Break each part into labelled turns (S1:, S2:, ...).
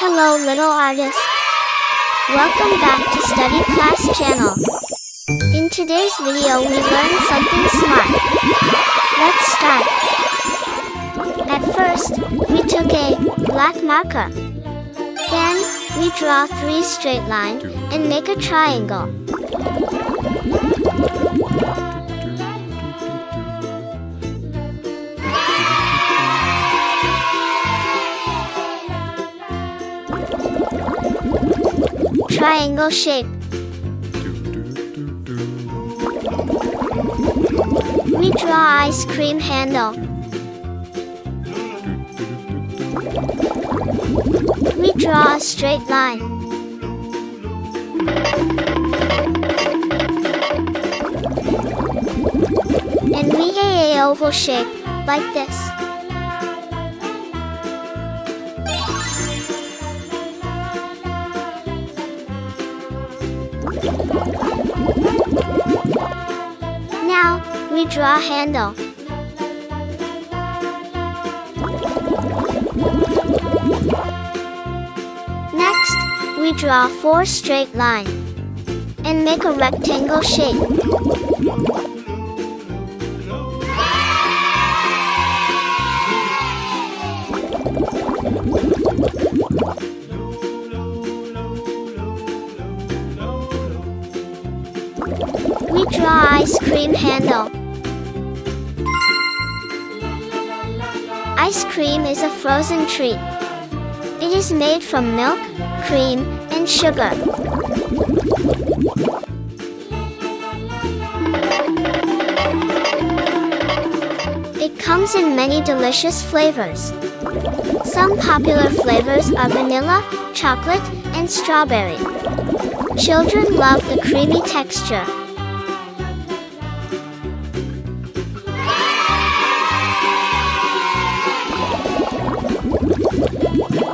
S1: Hello little artist. Welcome back to Study Class channel. In today's video we learn something smart. Let's start. At first, we took a black marker. Then, we draw 3 straight lines and make a triangle. Triangle shape. We draw ice cream handle. We draw a straight line. And we make an oval shape, like this. Now, we draw a handle. Next, we draw 4 straight lines and make a rectangle shape. We draw ice cream handle. Ice cream is a frozen treat. It is made from milk, cream, and sugar. It comes in many delicious flavors. Some popular flavors are vanilla, chocolate, and strawberry. Children love the creamy texture.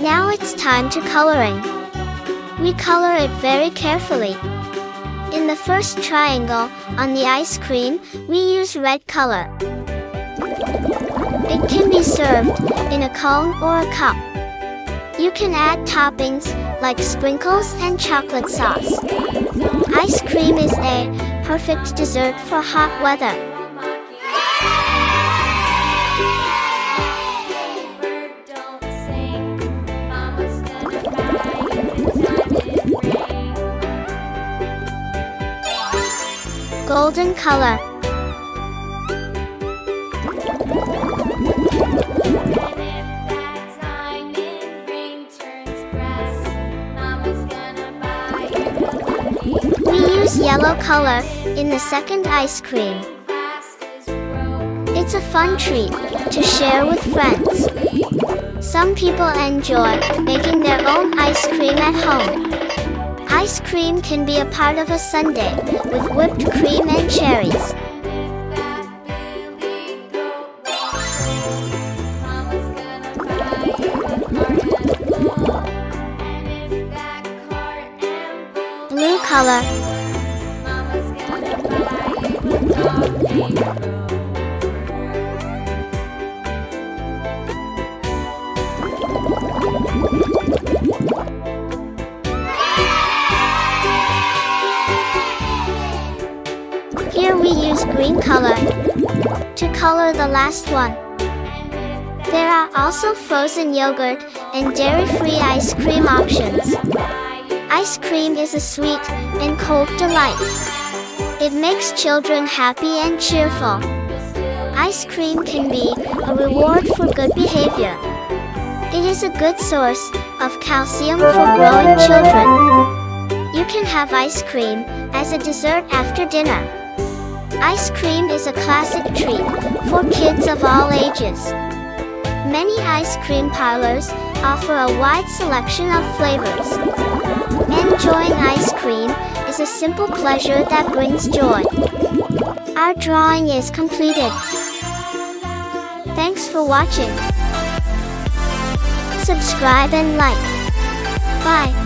S1: Now it's time to coloring. We color it very carefully. In the first triangle, on the ice cream, we use red color. It can be served in a cone or a cup. You can add toppings like sprinkles and chocolate sauce. Ice cream is a perfect dessert for hot weather. Golden color. We use yellow color in the second ice cream. It's a fun treat to share with friends. Some people enjoy making their own ice cream at home. Ice cream can be a part of a sundae with whipped cream and cherries. Blue color. Here we use green color to color the last one. There are also frozen yogurt and dairy-free ice cream options. Ice cream is a sweet and cold delight. It makes children happy and cheerful. Ice cream can be a reward for good behavior. It is a good source of calcium for growing children. You can have ice cream as a dessert after dinner. Ice cream is a classic treat for kids of all ages. Many ice cream parlors offer a wide selection of flavors. Enjoying ice cream is a simple pleasure that brings joy. Our drawing is completed. Thanks for watching. Subscribe and like. Bye.